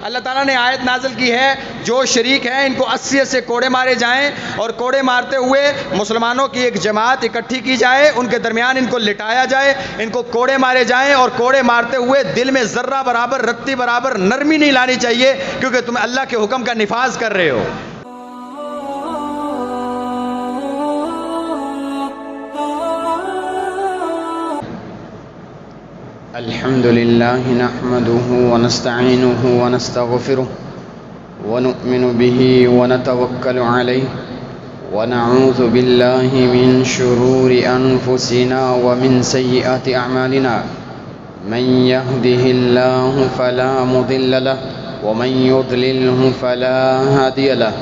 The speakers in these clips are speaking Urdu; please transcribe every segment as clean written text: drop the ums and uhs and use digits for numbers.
اللہ تعالیٰ نے آیت نازل کی ہے جو شریک ہیں ان کو 80 کوڑے مارے جائیں اور کوڑے مارتے ہوئے مسلمانوں کی ایک جماعت اکٹھی کی جائے، ان کے درمیان ان کو لٹایا جائے، ان کو کوڑے مارے جائیں، اور کوڑے مارتے ہوئے دل میں ذرہ برابر رتی برابر نرمی نہیں لانی چاہیے، کیونکہ تم اللہ کے حکم کا نفاذ کر رہے ہو۔ الحمد لله نحمده ونستعينه ونستغفره ونؤمن به ونتوكل عليه ونعوذ بالله من شرور أنفسنا ومن سيئات أعمالنا من يهده الله فلا مضل له ومن يضلله فلا هادي له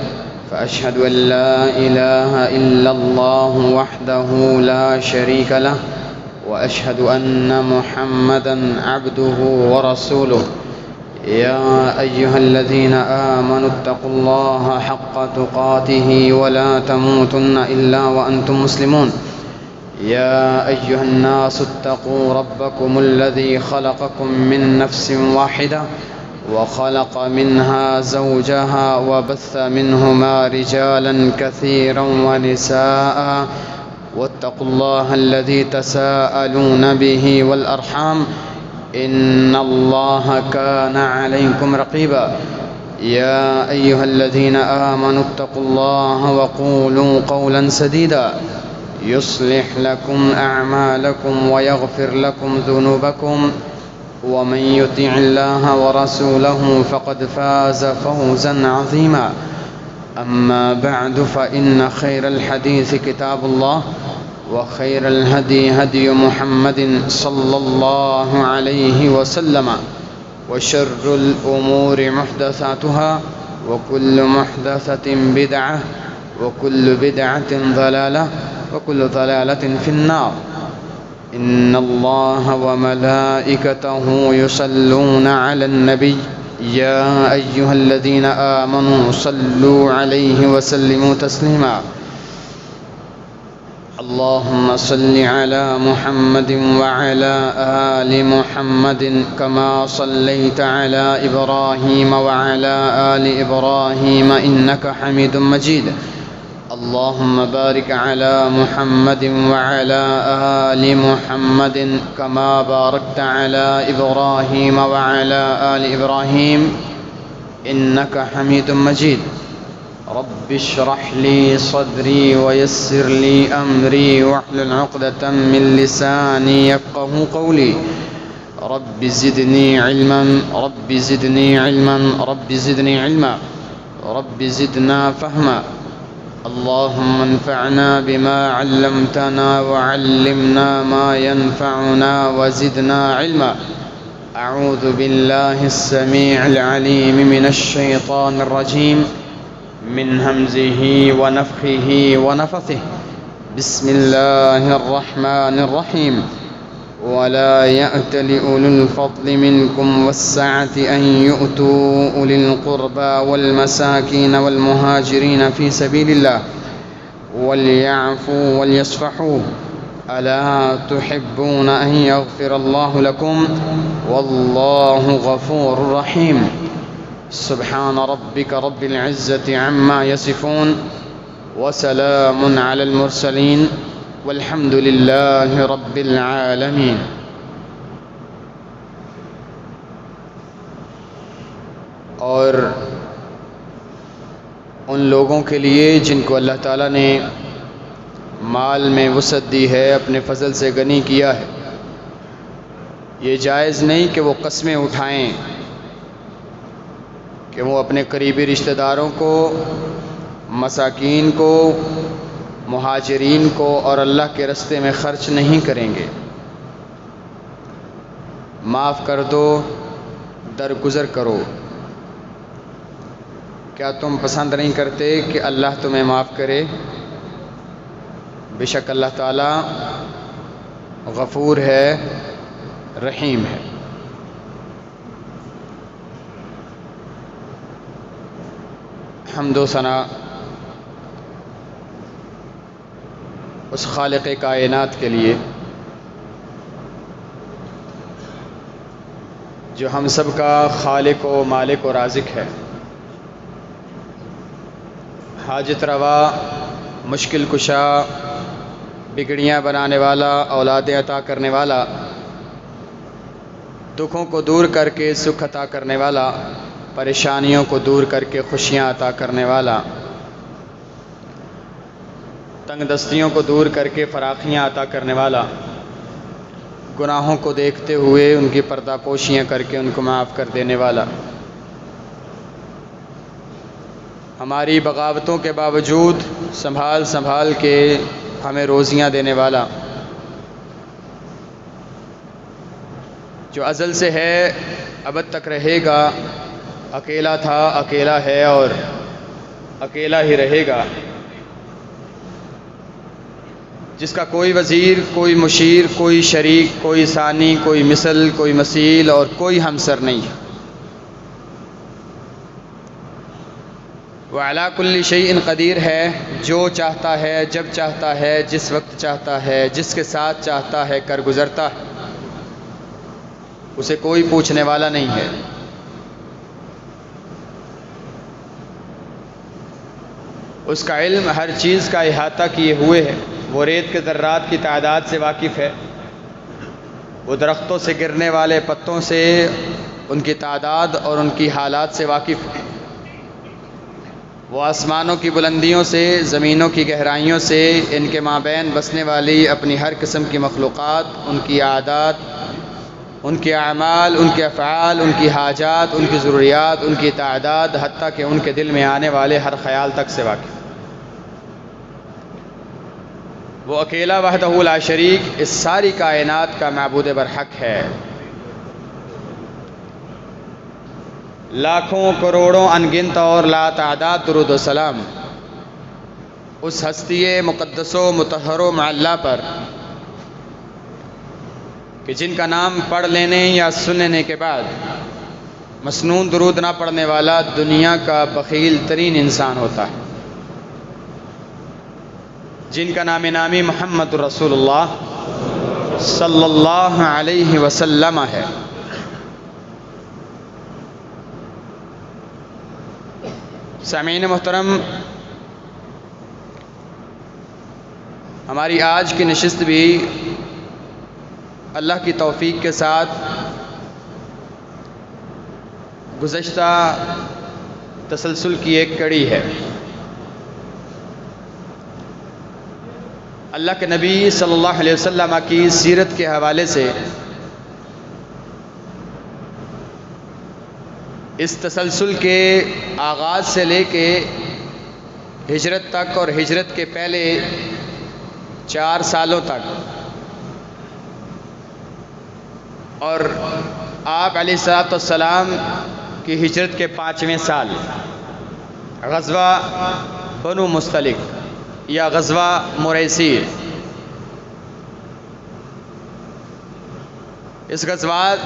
فأشهد أن لا إله إلا الله وحده لا شريك له وأشهد أن محمدًا عبده ورسوله يا أيها الذين آمنوا اتقوا الله حق تقاته ولا تموتن إلا وأنتم مسلمون يا أيها الناس اتقوا ربكم الذي خلقكم من نفس واحدة وخلق منها زوجها وبث منهما رجالا كثيرا ونساء واتقوا الله الذي تساءلون به والأرحام إن الله كان عليكم رقيبا يا أيها الذين آمنوا اتقوا الله وقولوا قولا سديدا يصلح لكم أعمالكم ويغفر لكم ذنوبكم ومن يطع الله ورسوله فقد فاز فوزا عظيما أما بعد فإن خير الحديث كتاب الله وخير الهدي هدي محمد صلى الله عليه وسلم وشر الأمور محدثاتها وكل محدثة بدعة وكل بدعة ضلالة وكل ضلالة في النار إن الله وملائكته يصلون على النبي يا أيها الذين آمنوا صلوا عليه وسلموا تسليما اللهم صل على محمد وعلى آل محمد كما صليت على إبراهيم وعلى آل إبراهيم إنك حميد مجيد اللهم بارك على محمد وعلى آل محمد كما باركت على إبراهيم وعلى آل إبراهيم إنك حميد مجيد رب اشرح لي صدري ويسر لي أمري واحلل عقدة من لساني يفقه قولي رب زدني علما رب زدني علما رب زدني علما رب زدنا فهما اللهم انفعنا بما علمتنا وعلمنا ما ينفعنا وزدنا علما أعوذ بالله السميع العليم من الشيطان الرجيم من همزه ونفخه ونفثه بسم الله الرحمن الرحيم ولا يأتل أولو الفضل منكم والسعة أن يؤتوا أولي القربى والمساكين والمهاجرين في سبيل الله وليعفوا وليصفحوا ألا تحبون أن يغفر الله لكم والله غفور رحيم سبحان ربك رب العزة عما يصفون وسلام على المرسلين والحمد لله رب العالمين اور ان لوگوں کے لیے جن کو اللہ تعالیٰ نے مال میں وسعت دی ہے، اپنے فضل سے غنی کیا ہے، یہ جائز نہیں کہ وہ قسمیں اٹھائیں کہ وہ اپنے قریبی رشتہ داروں کو، مساکین کو، مہاجرین کو اور اللہ کے راستے میں خرچ نہیں کریں گے۔ معاف کر دو، درگزر کرو۔ کیا تم پسند نہیں کرتے کہ اللہ تمہیں معاف کرے؟ بے شک اللہ تعالیٰ غفور ہے، رحیم ہے۔ حمد و ثنا اس خالق کائنات کے لیے جو ہم سب کا خالق و مالک و رازق ہے، حاجت روا، مشکل کشا، بگڑیاں بنانے والا، اولادیں عطا کرنے والا، دکھوں کو دور کر کے سکھ عطا کرنے والا، پریشانیوں کو دور کر کے خوشیاں عطا کرنے والا، تنگ دستیوں کو دور کر کے فراخیاں عطا کرنے والا، گناہوں کو دیکھتے ہوئے ان کی پردہ پوشیاں کر کے ان کو معاف کر دینے والا، ہماری بغاوتوں کے باوجود سنبھال کے ہمیں روزیاں دینے والا، جو ازل سے ہے ابد تک رہے گا، اکیلا تھا، اکیلا ہے اور اکیلا ہی رہے گا، جس کا کوئی وزیر، کوئی مشیر، کوئی شریک، کوئی ثانی، کوئی مثل، کوئی مثیل اور کوئی ہمسر نہیں ہے۔ وَعَلَىٰ كُلِّ شَيْءٍ قدیر ہے، جو چاہتا ہے، جب چاہتا ہے، جس وقت چاہتا ہے، جس کے ساتھ چاہتا ہے کر گزرتا ہے، اسے کوئی پوچھنے والا نہیں ہے۔ اس کا علم ہر چیز کا احاطہ کیے ہوئے ہے، وہ ریت کے ذرات کی تعداد سے واقف ہے، وہ درختوں سے گرنے والے پتوں سے ان کی تعداد اور ان کی حالات سے واقف ہے، وہ آسمانوں کی بلندیوں سے، زمینوں کی گہرائیوں سے، ان کے مابین بسنے والی اپنی ہر قسم کی مخلوقات، ان کی عادات، ان کے اعمال، ان کے افعال، ان کی حاجات، ان کی ضروریات، ان کی تعداد، حتیٰ کہ ان کے دل میں آنے والے ہر خیال تک سے واقف ہے۔ وہ اکیلا وحدہ لا شریک اس ساری کائنات کا معبود برحق ہے۔ لاکھوں کروڑوں انگنت اور لا تعداد درود و سلام اس ہستی مقدس و مطہر و معلی پر کہ جن کا نام پڑھ لینے یا سن لینے کے بعد مسنون درود نہ پڑھنے والا دنیا کا بخیل ترین انسان ہوتا ہے، جن کا نام نامی محمد رسول اللہ صلی اللہ علیہ وسلم ہے۔ سامعین محترم، ہماری آج کی نشست بھی اللہ کی توفیق کے ساتھ گزشتہ تسلسل کی ایک کڑی ہے۔ اللہ کے نبی صلی اللہ علیہ وسلم کی سیرت کے حوالے سے اس تسلسل کے آغاز سے لے کے ہجرت تک اور ہجرت کے پہلے 4 سالوں تک اور آپ علیہ الصلوۃ والسلام کی ہجرت کے 5ویں سال غزوہ بنو مستلق یا غزوہ مریسیر، اس غزوات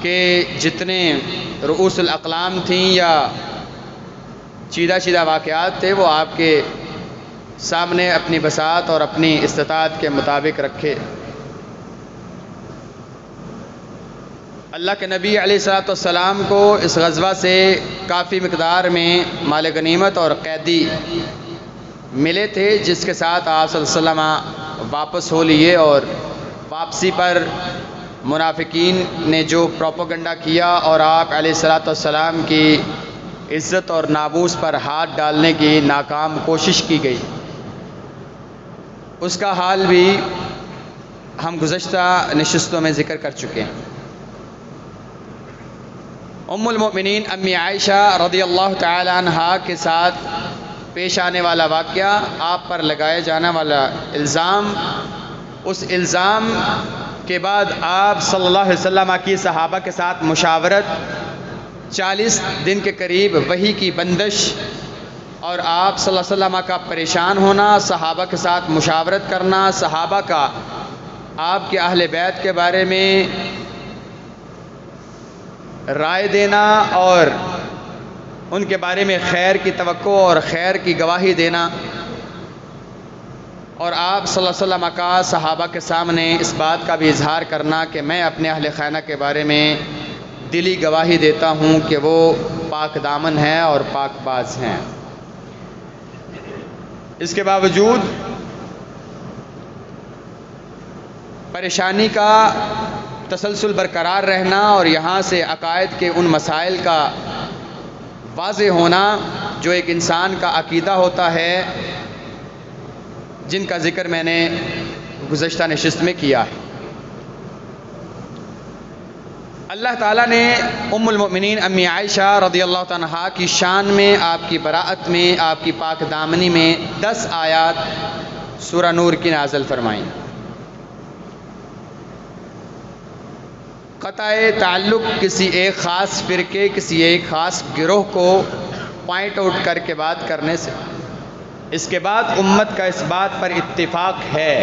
کے جتنے رؤوس الاقلام تھیں یا چیدہ واقعات تھے وہ آپ کے سامنے اپنی بساط اور اپنی استطاعت کے مطابق رکھے۔ اللہ کے نبی علیہ الصلوۃ والسلام کو اس غزوہ سے کافی مقدار میں مال غنیمت اور قیدی ملے تھے، جس کے ساتھ آپ صلی اللہ علیہ وسلم واپس ہو لیے، اور واپسی پر منافقین نے جو پروپیگنڈا کیا اور آپ علیہ الصلوۃ والسلام کی عزت اور ناموس پر ہاتھ ڈالنے کی ناکام کوشش کی گئی، اس کا حال بھی ہم گزشتہ نشستوں میں ذکر کر چکے ہیں۔ ام المؤمنین امی عائشہ رضی اللہ تعالی عنہا کے ساتھ پیش آنے والا واقعہ، آپ پر لگایا جانے والا الزام، اس الزام کے بعد آپ صلی اللہ علیہ وسلم کی صحابہ کے ساتھ مشاورت، 40 دن کے قریب وحی کی بندش اور آپ صلی اللہ علیہ وسلم کا پریشان ہونا، صحابہ کے ساتھ مشاورت کرنا، صحابہ کا آپ کے اہل بیت کے بارے میں رائے دینا اور ان کے بارے میں خیر کی توقع اور خیر کی گواہی دینا، اور آپ صلی اللہ علیہ وسلم کا صحابہ کے سامنے اس بات کا بھی اظہار کرنا کہ میں اپنے اہل خانہ کے بارے میں دلی گواہی دیتا ہوں کہ وہ پاک دامن ہیں اور پاک باز ہیں۔ اس کے باوجود پریشانی کا تسلسل برقرار رہنا اور یہاں سے عقائد کے ان مسائل کا واضح ہونا جو ایک انسان کا عقیدہ ہوتا ہے، جن کا ذکر میں نے گزشتہ نشست میں کیا ہے۔ اللہ تعالیٰ نے ام المؤمنین امی عائشہ رضی اللہ تعالیٰ عنہا کی شان میں، آپ کی براءت میں، آپ کی پاک دامنی میں 10 آیات سورہ نور کی نازل فرمائیں۔ قطع تعلق کسی ایک خاص فرقے، کسی ایک خاص گروہ کو پوائنٹ آؤٹ کر کے بات کرنے سے، اس کے بعد امت کا اس بات پر اتفاق ہے،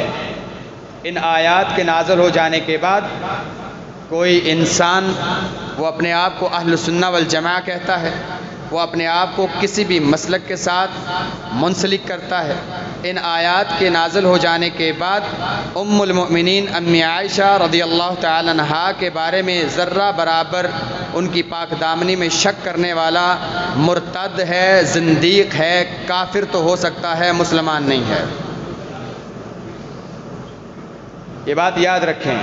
ان آیات کے نازل ہو جانے کے بعد کوئی انسان وہ اپنے آپ کو اہل سنہ والجماعہ کہتا ہے، وہ اپنے آپ کو کسی بھی مسلک کے ساتھ منسلک کرتا ہے، ان آیات کے نازل ہو جانے کے بعد ام المؤمنین امی عائشہ رضی اللہ تعالی عنہا کے بارے میں ذرہ برابر ان کی پاک دامنی میں شک کرنے والا مرتد ہے، زندیق ہے، کافر تو ہو سکتا ہے، مسلمان نہیں ہے۔ یہ بات یاد رکھیں،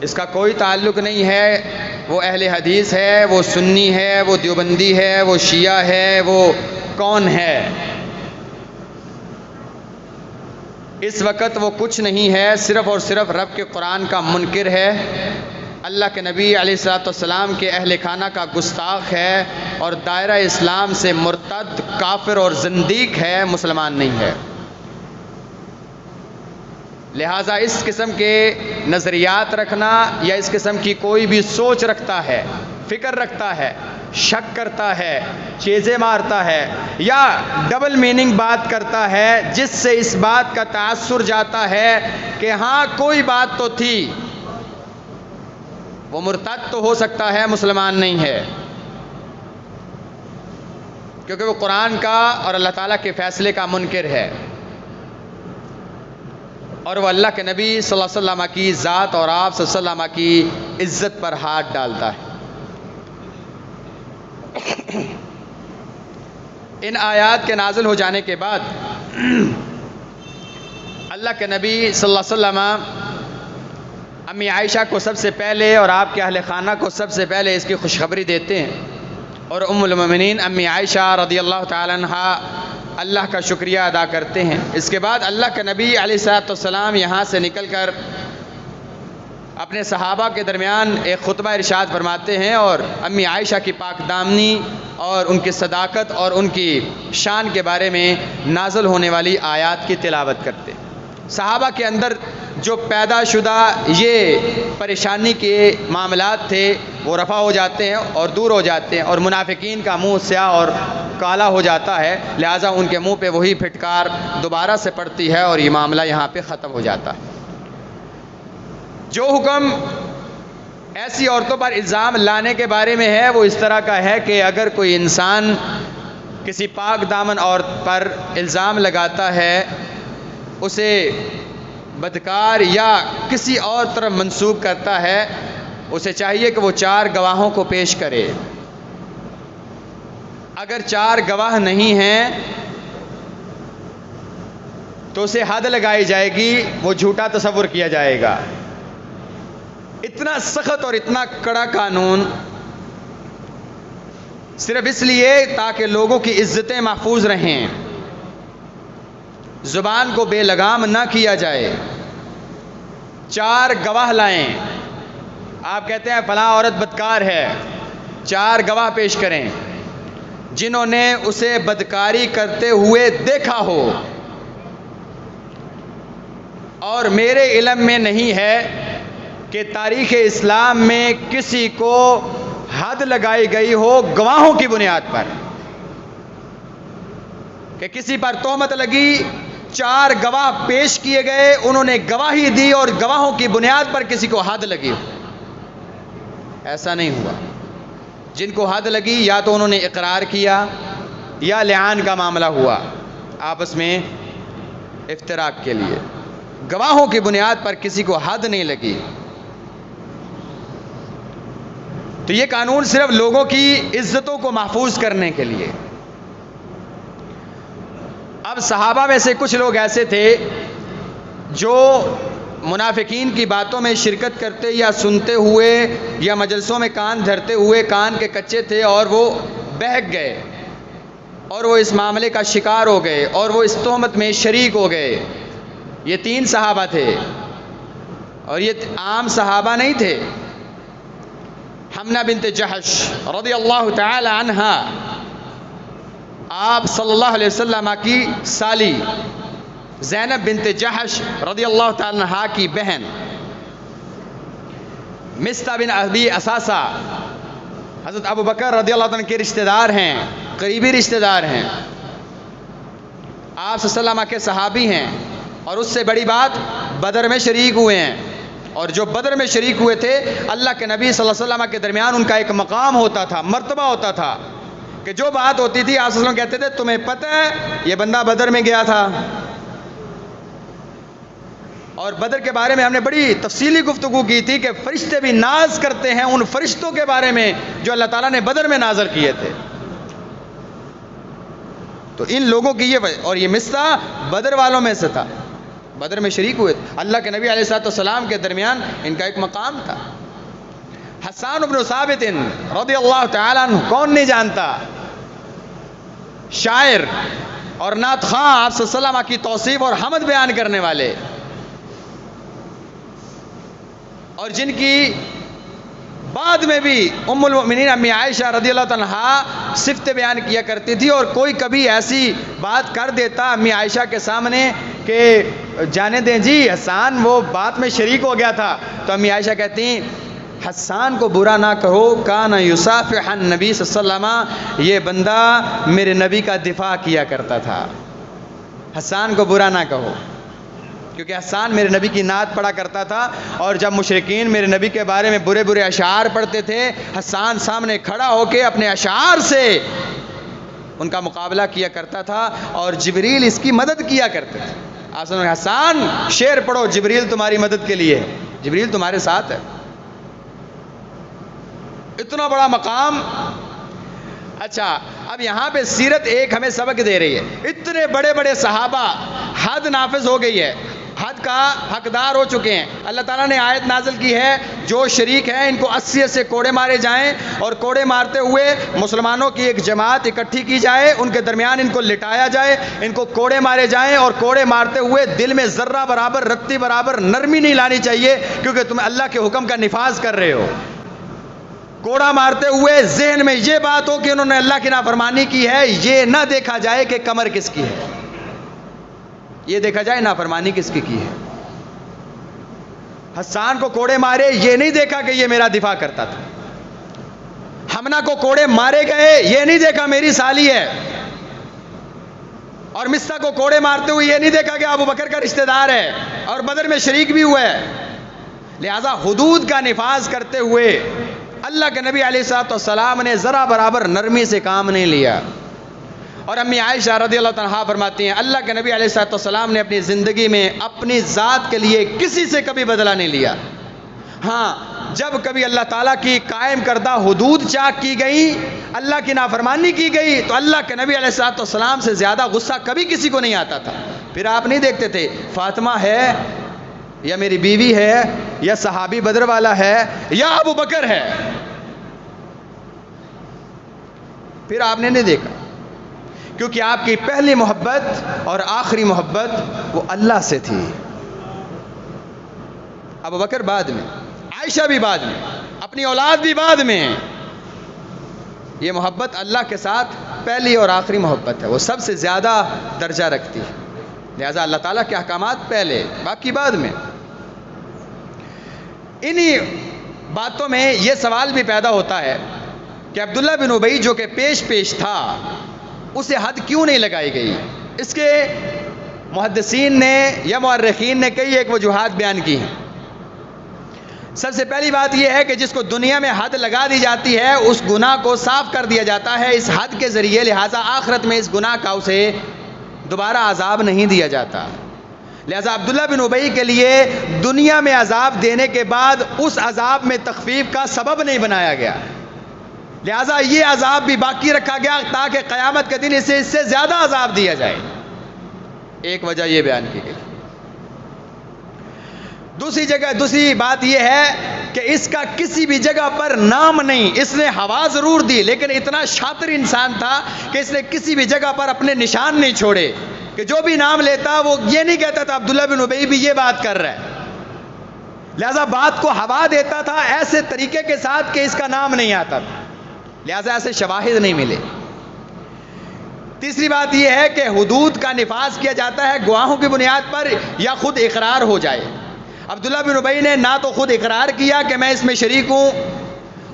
اس کا کوئی تعلق نہیں ہے وہ اہل حدیث ہے، وہ سنی ہے، وہ دیوبندی ہے، وہ شیعہ ہے، وہ کون ہے۔ اس وقت وہ کچھ نہیں ہے، صرف اور صرف رب کے قرآن کا منکر ہے، اللہ کے نبی علیہ الصلوۃ والسلام کے اہل خانہ کا گستاخ ہے، اور دائرہ اسلام سے مرتد، کافر اور زندیق ہے، مسلمان نہیں ہے۔ لہٰذا اس قسم کے نظریات رکھنا یا اس قسم کی کوئی بھی سوچ رکھتا ہے، فکر رکھتا ہے، شک کرتا ہے، چیزیں مارتا ہے یا ڈبل میننگ بات کرتا ہے، جس سے اس بات کا تاثر جاتا ہے کہ ہاں کوئی بات تو تھی، وہ مرتد تو ہو سکتا ہے، مسلمان نہیں ہے، کیونکہ وہ قرآن کا اور اللہ تعالیٰ کے فیصلے کا منکر ہے، اور وہ اللہ کے نبی صلی اللہ علیہ وسلم کی ذات اور آپ صلی اللہ علیہ وسلم کی عزت پر ہاتھ ڈالتا ہے۔ ان آیات کے نازل ہو جانے کے بعد اللہ کے نبی صلی اللہ علیہ وسلم امی عائشہ کو سب سے پہلے اور آپ کے اہل خانہ کو سب سے پہلے اس کی خوشخبری دیتے ہیں، اور ام المؤمنین امی عائشہ رضی اللہ تعالی عنہا اللہ کا شکریہ ادا کرتے ہیں۔ اس کے بعد اللہ کے نبی علیہ الصلوۃ والسلام یہاں سے نکل کر اپنے صحابہ کے درمیان ایک خطبہ ارشاد فرماتے ہیں، اور امی عائشہ کی پاک دامنی اور ان کی صداقت اور ان کی شان کے بارے میں نازل ہونے والی آیات کی تلاوت کرتے ہیں۔ صحابہ کے اندر جو پیدا شدہ یہ پریشانی کے معاملات تھے وہ رفع ہو جاتے ہیں اور دور ہو جاتے ہیں، اور منافقین کا منہ سیاہ اور کالا ہو جاتا ہے، لہٰذا ان کے منہ پہ وہی پھٹکار دوبارہ سے پڑتی ہے اور یہ معاملہ یہاں پہ ختم ہو جاتا ہے۔ جو حکم ایسی عورتوں پر الزام لانے کے بارے میں ہے وہ اس طرح کا ہے کہ اگر کوئی انسان کسی پاک دامن عورت پر الزام لگاتا ہے، اسے بدکار یا کسی اور طرف منسوب کرتا ہے، اسے چاہیے کہ وہ 4 گواہوں کو پیش کرے۔ اگر 4 گواہ نہیں ہیں تو اسے حد لگائی جائے گی، وہ جھوٹا تصور کیا جائے گا۔ اتنا سخت اور اتنا کڑا قانون صرف اس لیے تاکہ لوگوں کی عزتیں محفوظ رہیں، زبان کو بے لگام نہ کیا جائے۔ 4 گواہ لائیں، آپ کہتے ہیں فلاں عورت بدکار ہے، 4 گواہ پیش کریں جنہوں نے اسے بدکاری کرتے ہوئے دیکھا ہو، اور میرے علم میں نہیں ہے کہ تاریخ اسلام میں کسی کو حد لگائی گئی ہو گواہوں کی بنیاد پر، کہ کسی پر تہمت لگی، 4 گواہ پیش کیے گئے، انہوں نے گواہی دی اور گواہوں کی بنیاد پر کسی کو حد لگی ہو۔ ایسا نہیں ہوا۔ جن کو حد لگی یا تو انہوں نے اقرار کیا یا لعان کا معاملہ ہوا آپس میں افتراق کے لیے، گواہوں کی بنیاد پر کسی کو حد نہیں لگی۔ تو یہ قانون صرف لوگوں کی عزتوں کو محفوظ کرنے کے لیے۔ اب صحابہ میں سے کچھ لوگ ایسے تھے جو منافقین کی باتوں میں شرکت کرتے یا سنتے ہوئے یا مجلسوں میں کان دھرتے ہوئے کان کے کچے تھے اور وہ بہک گئے اور وہ اس معاملے کا شکار ہو گئے اور وہ اس تہمت میں شریک ہو گئے۔ یہ 3 صحابہ تھے اور یہ عام صحابہ نہیں تھے۔ حمنہ بنت جحش رضی اللہ تعالی عنہا آپ صلی اللہ علیہ وسلم کی سالی، زینب بنت جحش رضی اللہ تعالی عنہا کی بہن، مستہ بن ابی اساسہ حضرت ابو بکر رضی اللہ عنہ کے رشتہ دار ہیں، قریبی رشتہ دار ہیں، آپ صلی اللہ علیہ وسلم کے صحابی ہیں، اور اس سے بڑی بات بدر میں شریک ہوئے ہیں۔ اور جو بدر میں شریک ہوئے تھے، اللہ کے نبی صلی اللہ علیہ وسلم کے درمیان ان کا ایک مقام ہوتا تھا، مرتبہ ہوتا تھا کہ جو بات ہوتی تھی آپ صلی اللہ علیہ وسلم کہتے تھے تمہیں پتہ ہے یہ بندہ بدر میں گیا تھا۔ اور بدر کے بارے میں ہم نے بڑی تفصیلی گفتگو کی تھی کہ فرشتے بھی ناز کرتے ہیں ان فرشتوں کے بارے میں جو اللہ تعالیٰ نے بدر میں نازل کیے تھے۔ تو ان لوگوں کی یہ وجہ، اور یہ مستہ بدر والوں میں سے تھا، بدر میں شریک ہوئے تھے، اللہ کے نبی علیہ الصلوۃ والسلام کے درمیان ان کا ایک مقام تھا۔ حسان بن ثابت رضی اللہ تعالیٰ عنہ، کون نہیں جانتا، شاعر اور نعت خواں، آپ صلی اللہ علیہ وسلم کی توصیف اور حمد بیان کرنے والے، اور جن کی بعد میں بھی ام المؤمنین امی عائشہ رضی اللہ عنہا صفت بیان کیا کرتی تھی، اور کوئی کبھی ایسی بات کر دیتا امی عائشہ کے سامنے کہ جانے دیں جی حسان وہ بات میں شریک ہو گیا تھا، تو امی عائشہ کہتی ہیں حسان کو برا نہ کہو، کان یصافح النبی صلی اللہ علیہ وسلم، یہ بندہ میرے نبی کا دفاع کیا کرتا تھا۔ حسان کو برا نہ کہو، کیونکہ حسان میرے نبی کی نعت پڑھا کرتا تھا، اور جب مشرکین میرے نبی کے بارے میں برے برے اشعار پڑھتے تھے، حسان سامنے کھڑا ہو کے اپنے اشعار سے ان کا مقابلہ کیا کرتا تھا، اور جبریل اس کی مدد کیا کرتے تھے۔ آپ سنو، حسان شعر پڑھو، جبریل تمہاری مدد کے لیے، جبریل تمہارے ساتھ ہے۔ اتنا بڑا مقام۔ اچھا، اب یہاں پہ سیرت ایک ہمیں سبق دے رہی ہے، اتنے بڑے بڑے صحابہ، حد نافذ ہو گئی ہے، حد کا حقدار ہو چکے ہیں۔ اللہ تعالیٰ نے آیت نازل کی ہے جو شریک ہیں ان کو 80 سے کوڑے مارے جائیں، اور کوڑے مارتے ہوئے مسلمانوں کی ایک جماعت اکٹھی کی جائے، ان کے درمیان ان کو لٹایا جائے، ان کو کوڑے مارے جائیں، اور کوڑے مارتے ہوئے دل میں ذرہ برابر، رتی برابر نرمی نہیں لانی چاہیے، کیونکہ تم اللہ کے حکم کا نفاذ کر رہے ہو۔ کوڑا مارتے ہوئے ذہن میں یہ بات ہو کہ انہوں نے اللہ کی نافرمانی کی ہے، یہ نہ دیکھا جائے کہ کمر کس کی ہے، یہ دیکھا جائے نافرمانی کس کی ہے۔ حسان کو کوڑے مارے، یہ نہیں دیکھا کہ یہ میرا دفاع کرتا تھا۔ حمنہ کو کوڑے مارے گئے، یہ نہیں دیکھا میری سالی ہے، اور مستہ کو کوڑے مارتے ہوئے یہ نہیں دیکھا کہ ابو بکر کا رشتہ دار ہے اور بدر میں شریک بھی ہوا ہے۔ لہذا حدود کا نفاذ کرتے ہوئے اللہ کے نبی علیہ الصلوۃ والسلام نے ذرا برابر نرمی سے کام نہیں لیا۔ اور امی عائشہ رضی اللہ عنہا فرماتی ہیں اللہ کے نبی علیہ الصلوۃ والسلام نے اپنی زندگی میں اپنی ذات کے لیے کسی سے کبھی بدلہ نہیں لیا۔ ہاں، جب کبھی اللہ تعالیٰ کی قائم کردہ حدود چاک کی گئی، اللہ کی نافرمانی کی گئی، تو اللہ کے نبی علیہ الصلوۃ والسلام سے زیادہ غصہ کبھی کسی کو نہیں آتا تھا۔ پھر آپ نہیں دیکھتے تھے فاطمہ ہے یا میری بیوی ہے یا صحابی بدر والا ہے یا ابو بکر ہے، پھر آپ نے نہیں دیکھا، کیونکہ آپ کی پہلی محبت اور آخری محبت وہ اللہ سے تھی۔ ابو بکر بعد میں، عائشہ بھی بعد میں، اپنی اولاد بھی بعد میں، یہ محبت اللہ کے ساتھ پہلی اور آخری محبت ہے، وہ سب سے زیادہ درجہ رکھتی ہے۔ لہذا اللہ تعالیٰ کے احکامات پہلے، باقی بعد میں۔ انہی باتوں میں یہ سوال بھی پیدا ہوتا ہے کہ عبداللہ بن ابی جو کہ پیش تھا، اسے حد کیوں نہیں لگائی گئی؟ اس کے محدثین نے یا مورخین نے کئی ایک وجوہات بیان کی ہیں۔ سب سے پہلی بات یہ ہے کہ جس کو دنیا میں حد لگا دی جاتی ہے اس گناہ کو صاف کر دیا جاتا ہے اس حد کے ذریعے، لہٰذا آخرت میں اس گناہ کا اسے دوبارہ عذاب نہیں دیا جاتا۔ لہٰذا عبداللہ بن ابی کے لیے دنیا میں عذاب دینے کے بعد اس عذاب میں تخفیف کا سبب نہیں بنایا گیا۔ لہٰذا یہ عذاب بھی باقی رکھا گیا تاکہ قیامت کے دن اسے اس سے زیادہ عذاب دیا جائے. ایک وجہ یہ بیان کی گئی. دوسری بات یہ ہے کہ اس کا کسی بھی جگہ پر نام نہیں. اس نے ہوا ضرور دی لیکن اتنا شاطر انسان تھا کہ اس نے کسی بھی جگہ پر اپنے نشان نہیں چھوڑے کہ جو بھی نام لیتا وہ یہ نہیں کہتا تھا عبداللہ بن ابی بھی یہ بات کر رہا ہے. لہذا بات کو ہوا دیتا تھا ایسے طریقے کے ساتھ کہ اس کا نام نہیں آتا تھا. لہذا ایسے شواہد نہیں ملے. تیسری بات یہ ہے کہ حدود کا نفاذ کیا جاتا ہے گواہوں کی بنیاد پر یا خود اقرار ہو جائے. عبداللہ بن ابی نے نہ تو خود اقرار کیا کہ میں اس میں شریک ہوں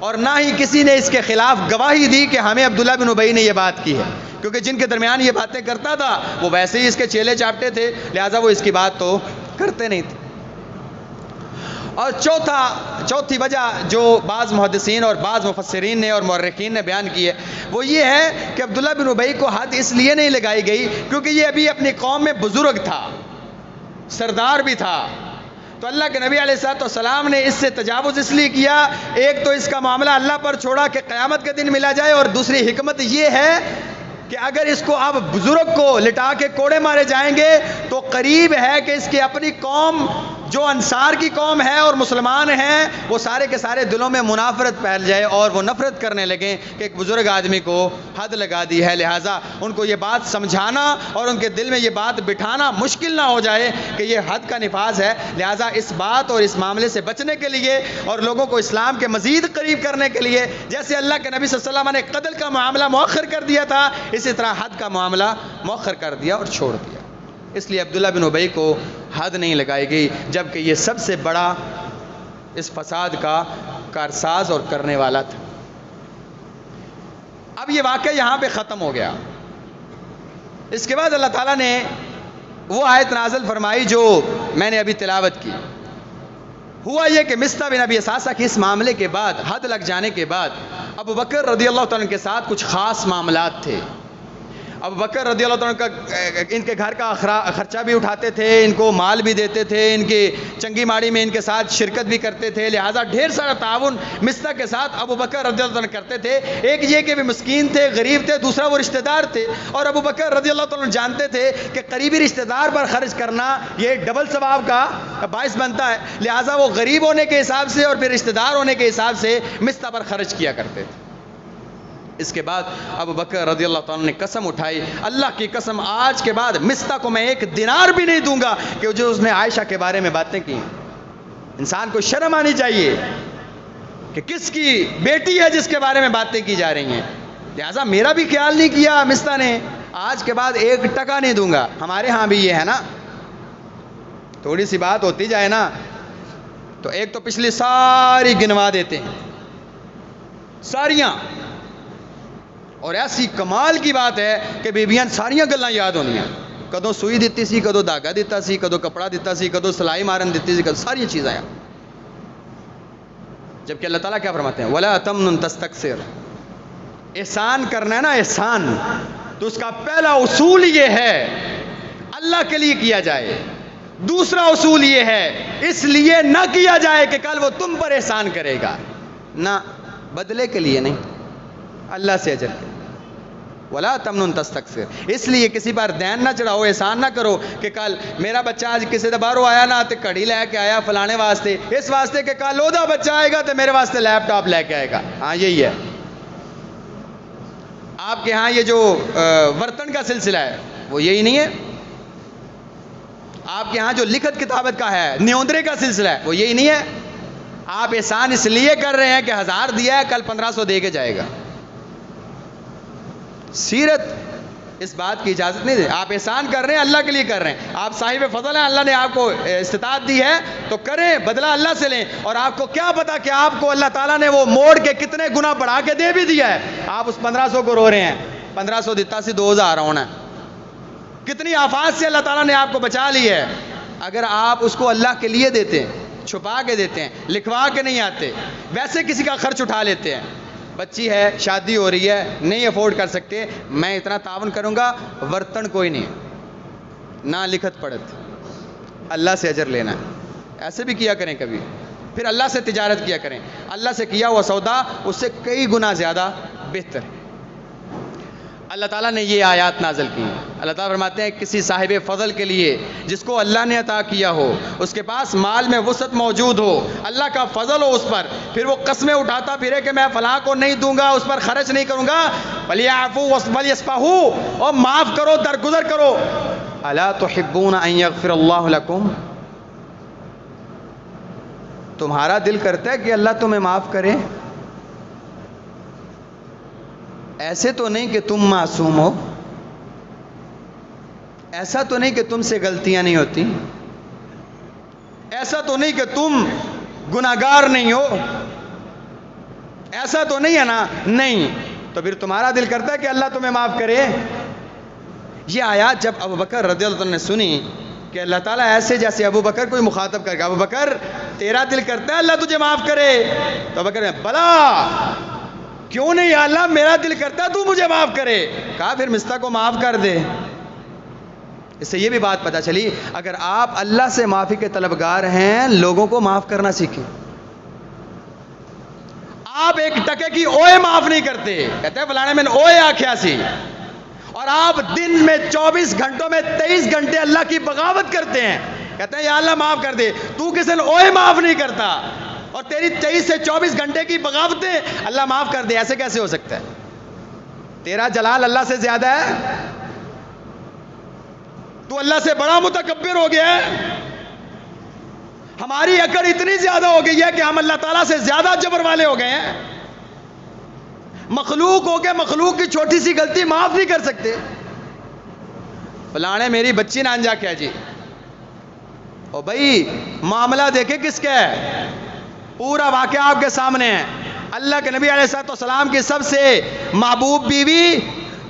اور نہ ہی کسی نے اس کے خلاف گواہی دی کہ ہمیں عبداللہ بن ابی نے یہ بات کی ہے، کیونکہ جن کے درمیان یہ باتیں کرتا تھا وہ ویسے ہی اس کے چیلے چاپٹے تھے، لہٰذا وہ اس کی بات تو کرتے نہیں تھے. اور چوتھی وجہ جو بعض محدثین اور بعض مفسرین نے اور مورخین نے بیان کی ہے وہ یہ ہے کہ عبداللہ بن ابی کو حد اس لیے نہیں لگائی گئی کیونکہ یہ ابھی اپنی قوم میں بزرگ تھا، سردار بھی تھا. تو اللہ کے نبی علیہ الصلوۃ والسلام نے اس سے تجاوز اس لیے کیا، ایک تو اس کا معاملہ اللہ پر چھوڑا کہ قیامت کے دن ملا جائے، اور دوسری حکمت یہ ہے کہ اگر اس کو اب بزرگ کو لٹا کے کوڑے مارے جائیں گے تو قریب ہے کہ اس کی اپنی قوم جو انصار کی قوم ہے اور مسلمان ہیں وہ سارے کے سارے دلوں میں منافرت پھیل جائے اور وہ نفرت کرنے لگیں کہ ایک بزرگ آدمی کو حد لگا دی ہے. لہٰذا ان کو یہ بات سمجھانا اور ان کے دل میں یہ بات بٹھانا مشکل نہ ہو جائے کہ یہ حد کا نفاذ ہے. لہٰذا اس بات اور اس معاملے سے بچنے کے لیے اور لوگوں کو اسلام کے مزید قریب کرنے کے لیے جیسے اللہ کے نبی صلی اللہ علیہ وسلم نے قتل کا معاملہ مؤخر کر دیا تھا، اسی طرح حد کا معاملہ مؤخر کر دیا اور چھوڑ دیا. اس لیے عبداللہ بن ابی کو حد نہیں لگائی گئی، جبکہ یہ سب سے بڑا اس فساد کا کارساز اور کرنے والا تھا. اب یہ واقعہ یہاں پہ ختم ہو گیا. اس کے بعد اللہ تعالیٰ نے وہ آیت نازل فرمائی جو میں نے ابھی تلاوت کی. ہوا یہ کہ مصطح بن ابی اثاثہ کے اس معاملے کے بعد، حد لگ جانے کے بعد، ابو بکر رضی اللہ تعالیٰ کے ساتھ کچھ خاص معاملات تھے. ابو بکر رضی اللہ تعالیٰ کا ان کے گھر کا خرچہ بھی اٹھاتے تھے، ان کو مال بھی دیتے تھے، ان کی چنگی ماڑی میں ان کے ساتھ شرکت بھی کرتے تھے. لہٰذا ڈھیر سارا تعاون مصطح کے ساتھ ابو بکر رضی اللہ تعالیٰ کرتے تھے. ایک یہ کہ وہ مسکین تھے، غریب تھے، دوسرا وہ رشتہ دار تھے، اور ابو بکر رضی اللہ تعالیٰ جانتے تھے کہ قریبی رشتہ دار پر خرچ کرنا یہ ڈبل ثواب کا باعث بنتا ہے. لہٰذا وہ غریب ہونے کے حساب سے اور پھر رشتہ دار ہونے کے حساب سے مصطح پر خرچ کیا کرتے تھے. اس کے بعد ابو بکر رضی اللہ تعالیٰ نے قسم اٹھائی، اللہ کی قسم آج کے بعد مصطح کو میں ایک دینار بھی نہیں دوں گا کہ جو اس نے عائشہ کے بارے میں باتیں کی. انسان کو شرم آنی چاہیے کہ کس کی بیٹی ہے جس کے بارے میں باتیں کی جا رہی ہیں. لہٰذا میرا بھی خیال نہیں کیا مصطح نے، آج کے بعد ایک ٹکا نہیں دوں گا. ہمارے ہاں بھی یہ ہے نا، تھوڑی سی بات ہوتی جائے نا تو ایک تو پچھلی ساری گنوا دیتے ہیں، ساریاں. اور ایسی کمال کی بات ہے کہ بیبیاں ساریاں گلاں یاد ہونی ہیں، کدو سوئی دیتی سی، کدو دھاگا دیتا سی، کدو کپڑا دیتا سی، کدو سلائی مارن دیتی سی، کدو ساری چیزیں. جبکہ اللہ تعالیٰ کیا فرماتے ہیں، وَلَا تَمْنُن تَسْتَكْثِرْ. احسان کرنا ہے نا، احسان تو اس کا پہلا اصول یہ ہے اللہ کے لیے کیا جائے. دوسرا اصول یہ ہے اس لیے نہ کیا جائے کہ کل وہ تم پر احسان کرے گا، نہ بدلے کے لیے نہیں، اللہ سے اجر کے. وَلَا تَمْنُن تَسْتَكْثِرْ. اس لیے کسی پر دین نہ چڑھاؤ، احسان نہ کرو کہ کل میرا بچہ آج کسی دا باہروں آیا نا تو کڑی لے کے آیا فلانے واسطے، اس واسطے کہ کل اودا بچہ آئے گا تو میرے واسطے لیپ ٹاپ لے کے آئے گا. ہاں یہی ہے آپ کے ہاں یہ جو برتن کا سلسلہ ہے وہ یہی نہیں ہے. آپ کے ہاں جو لکھت کتابت کا ہے، نیوندرے کا سلسلہ ہے، وہ یہی نہیں ہے. آپ احسان اس لیے کر رہے ہیں کہ 1000 دیا ہے کل 1500 دے کے جائے گا. سیرت اس بات کی اجازت نہیں دے. آپ احسان کر رہے ہیں اللہ کے لیے کر رہے ہیں، آپ صاحب فضل ہیں، اللہ نے آپ کو استطاعت دی ہے تو کریں، بدلہ اللہ سے لیں. اور آپ کو کیا پتا کہ آپ کو اللہ تعالیٰ نے وہ موڑ کے کتنے گنا بڑھا کے دے بھی دیا ہے. آپ اس 1500 کو رو رہے ہیں، 1500 دیتا سی 2000 ہونا. کتنی آفات سے اللہ تعالیٰ نے آپ کو بچا لی ہے. اگر آپ اس کو اللہ کے لیے دیتے ہیں، چھپا کے دیتے ہیں، لکھوا کے نہیں آتے، ویسے کسی کا خرچ اٹھا لیتے ہیں. بچی ہے، شادی ہو رہی ہے، نہیں افورڈ کر سکتے، میں اتنا تعاون کروں گا، برتن کوئی نہیں، نہ لکھت پڑھت، اللہ سے اجر لینا ہے. ایسے بھی کیا کریں کبھی. پھر اللہ سے تجارت کیا کریں. اللہ سے کیا ہوا سودا اس سے کئی گنا زیادہ بہتر. اللہ تعالیٰ نے یہ آیات نازل کی. اللہ تعالیٰ فرماتے ہیں کسی صاحب فضل کے لیے جس کو اللہ نے عطا کیا ہو, اس کے پاس مال میں وسعت موجود ہو, اللہ کا فضل ہو اس پر, پھر وہ قسمیں اٹھاتا پھرے کہ میں فلاں کو نہیں دوں گا, اس پر خرچ نہیں کروں گا, فَلْيَعْفُوا وَلْيَصْفَحُوا, اور معاف کرو, درگزر کرو. اَلَا تُحِبُّونَ أَن يَغْفِرَ اللَّهُ لَكُمْ, تمہارا دل کرتا ہے کہ اللہ تمہیں معاف کرے؟ ایسے تو نہیں کہ تم معصوم ہو, ایسا تو نہیں کہ تم سے غلطیاں نہیں ہوتی, ایسا تو نہیں کہ تم گناہگار نہیں ہو, ایسا تو نہیں ہے نا. نہیں, تو پھر تمہارا دل کرتا ہے کہ اللہ تمہیں معاف کرے. یہ آیات جب ابو بکر رضی اللہ عنہ نے سنی کہ اللہ تعالیٰ ایسے جیسے ابو بکر کوئی مخاطب کر کے, ابو بکر تیرا دل کرتا ہے اللہ تجھے معاف کرے؟ تو ابو بکر نے بلا کیوں نہیں یا اللہ, میرا دل کرتا ہے تو مجھے معاف کرے. کہا پھر مستہ کو معاف کر دے. اس سے یہ بھی بات پتہ چلی اگر آپ اللہ سے معافی کے طلبگار ہیں, لوگوں کو معاف کرنا سیکھیں. آپ ایک ٹکے کی اوئے معاف نہیں کرتے, کہتے ہیں فلانے میں اوئے آکھیا سی, اور آپ دن میں 24 گھنٹوں میں 23 گھنٹے اللہ کی بغاوت کرتے ہیں, کہتے ہیں یا اللہ معاف کر دے. تو کسی نے اوئے معاف نہیں کرتا, اور تیری 23 سے 24 گھنٹے کی بغاوتیں اللہ معاف کر دے. ایسے کیسے ہو سکتا ہے؟ تیرا جلال اللہ سے زیادہ ہے؟ تو اللہ سے بڑا متکبر ہو گیا ہے. ہماری اکڑ اتنی زیادہ ہو گئی ہے کہ ہم اللہ تعالیٰ سے زیادہ جبر والے ہو گئے ہیں. مخلوق ہو کے مخلوق کی چھوٹی سی غلطی معاف نہیں کر سکتے. فلانے میری بچی نہ انجا کیا جی, او بھائی معاملہ دیکھے کس کا ہے, پورا واقعہ آپ کے سامنے ہے. اللہ کے نبی علیہ السلام کی سب سے محبوب بیوی,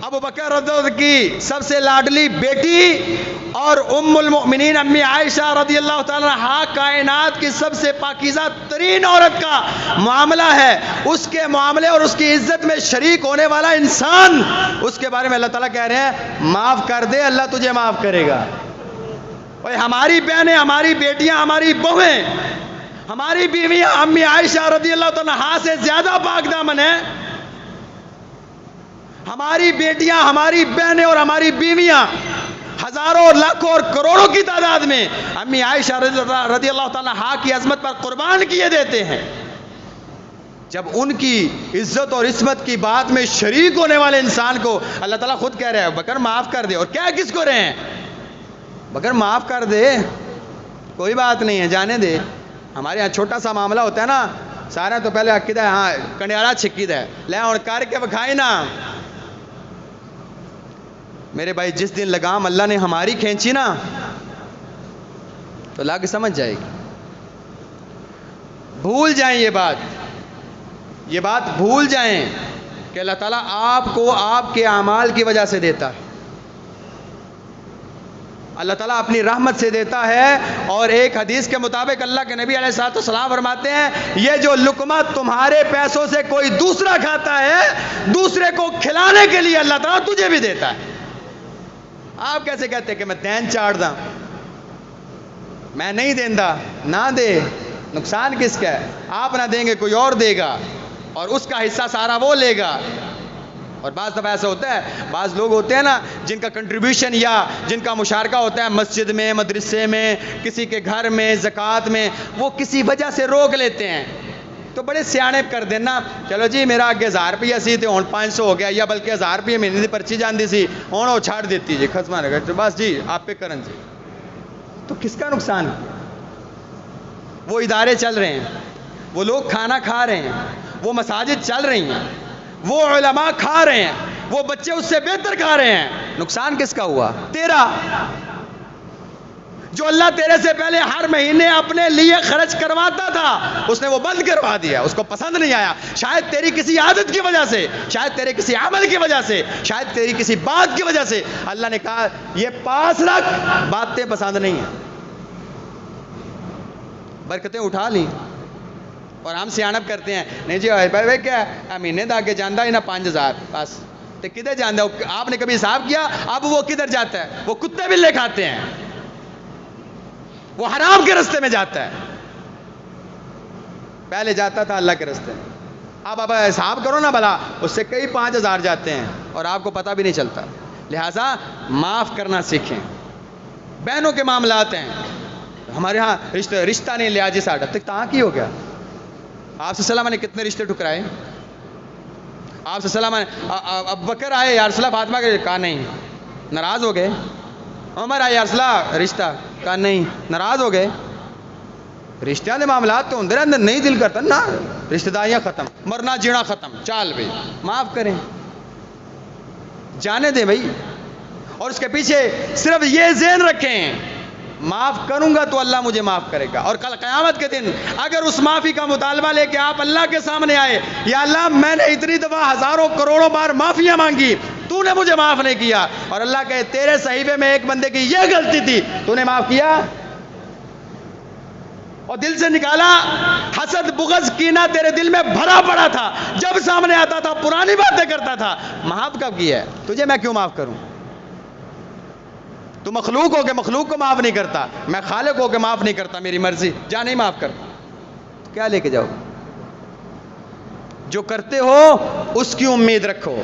ابو بکر رضی اللہ عنہ کی سب سے لاڈلی بیٹی, اور ام المؤمنین امی عائشہ رضی اللہ تعالیٰ عنہا کائنات کی سب سے پاکیزہ ترین عورت کا معاملہ ہے. اس کے معاملے اور اس کی عزت میں شریک ہونے والا انسان, اس کے بارے میں اللہ تعالیٰ کہہ رہے ہیں معاف کر دے, اللہ تجھے معاف کرے گا. اور ہماری بہنیں, ہماری بیٹیاں, ہماری بہویں, ہماری بیویاں امی عائشہ رضی اللہ تعالیٰ عنہا سے زیادہ پاک دامن ہیں. ہماری بیٹیاں, ہماری بہنیں اور ہماری بیویاں ہزاروں, لاکھوں اور کروڑوں کی تعداد میں امی عائشہ رضی اللہ تعالیٰ عنہا کی عظمت پر قربان کیے دیتے ہیں. جب ان کی عزت اور عصمت کی بات میں شریک ہونے والے انسان کو اللہ تعالیٰ خود کہہ رہے ہیں بکر معاف کر دے, اور کیا کس کو رہے ہیں, بکر معاف کر دے, کوئی بات نہیں ہے, جانے دے. ہمارے یہاں چھوٹا سا معاملہ ہوتا ہے نا, سارا تو پہلے عقیدہ ہے, ہاں کنڈیالا چھکی ہے, لے اور کر کے بکھائی نا. میرے بھائی جس دن لگام اللہ نے ہماری کھینچی نا تو لگ سمجھ جائے گی. بھول جائیں یہ بات بھول جائیں کہ اللہ تعالیٰ آپ کو آپ کے اعمال کی وجہ سے دیتا ہے. اللہ تعالیٰ اپنی رحمت سے دیتا ہے. اور ایک حدیث کے مطابق اللہ کے نبی علیہ السلام فرماتے ہیں یہ جو لقمہ تمہارے پیسوں سے کوئی دوسرا کھاتا ہے, دوسرے کو کھلانے کے لیے اللہ تعالیٰ تجھے بھی دیتا ہے. آپ کیسے کہتے ہیں کہ میں دین چاڑ دا, میں نہیں دیندا, نہ دے, نقصان کس کا ہے؟ آپ نہ دیں گے کوئی اور دے گا, اور اس کا حصہ سارا وہ لے گا. اور بعض دفعہ ایسا ہوتا ہے, بعض لوگ ہوتے ہیں نا جن کا کنٹریبیوشن یا جن کا مشارکہ ہوتا ہے مسجد میں, مدرسے میں, کسی کے گھر میں, زکوٰۃ میں, وہ کسی وجہ سے روک لیتے ہیں تو بڑے سیانے کر دینا, چلو جی میرا اگے 1000 روپیہ سی تے ہن 500 ہو گیا, یا بلکہ 1000 روپیہ مہینے دی پرچی جاندی سی ہن وہ چھاڑ دیتی جی, خسمہ نے بس جی آپ پہ کرن جی. تو کس کا نقصان؟ وہ ادارے چل رہے ہیں, وہ لوگ کھانا کھا رہے ہیں, وہ مساجد چل رہی ہیں, وہ علماء کھا رہے ہیں, وہ بچے اس سے بہتر کھا رہے ہیں. نقصان کس کا ہوا؟ تیرا. جو اللہ تیرے سے پہلے ہر مہینے اپنے لیے خرچ کرواتا تھا اس نے وہ بند کروا دیا, اس کو پسند نہیں آیا. شاید تیری کسی عادت کی وجہ سے, شاید تیرے کسی عمل کی وجہ سے, شاید تیری کسی بات کی وجہ سے اللہ نے کہا یہ پاس رکھ, باتیں پسند نہیں ہیں. برکتیں اٹھا لیں اور ہم سیانب کرتے ہیں, نہیں جی بھائی کیا مہینے دا کے جاندہ ہی نا 5000 بس, تو کدھر جاندہ؟ آپ نے کبھی حساب کیا اب وہ کدھر جاتا ہے؟ وہ کتے بلے کھاتے ہیں, وہ حرام کے رستے میں جاتا ہے. پہلے جاتا تھا اللہ کے راستے میں. اب حساب کرو نا بھلا, اس سے کئی 5,000 جاتے ہیں اور آپ کو پتہ بھی نہیں چلتا. لہٰذا معاف کرنا سیکھیں. بہنوں کے معاملات ہیں, ہمارے ہاں رشتہ نہیں لیا جی ساڈا تک تاں کی ہو گیا. آپ صلی اللہ علیہ وسلم نے کتنے رشتے ٹھکرائے. آپ صلی اللہ علیہ وسلم نے ابو بکر آئے یا رسول اللہ فاطمہ کے کہا نہیں, ناراض ہو گئے. عمر آئے یا رسول اللہ رشتہ, کہا نہیں, ناراض ہو گئے. رشتہ دے معاملات تو اندر اندر نہیں دل کرتا نا, رشتہ داریاں ختم, مرنا جینا ختم, چال بھائی معاف کریں, جانے دیں بھائی. اور اس کے پیچھے صرف یہ ذہن رکھیں, معاف کروں گا تو اللہ مجھے معاف کرے گا. اور کل قیامت کے دن اگر اس معافی کا مطالبہ لے کے آپ اللہ کے سامنے آئے, یا اللہ میں نے اتنی دفعہ ہزاروں کروڑوں بار معافیاں مانگی, تو نے مجھے معاف نہیں کیا, اور اللہ کہے تیرے صحیفے میں ایک بندے کی یہ غلطی تھی, تو نے معاف کیا اور دل سے نکالا. حسد بغض کینہ تیرے دل میں بھرا پڑا تھا, جب سامنے آتا تھا پرانی باتیں کرتا تھا, معاف کب کیا ہے تجھے, میں کیوں معاف کروں. تو مخلوق ہو کے مخلوق کو معاف نہیں کرتا, میں خالق ہو کے معاف نہیں کرتا, میری مرضی, جا نہیں معاف کرتا. کیا لے کے جاؤ, جو کرتے ہو اس کی امید رکھو.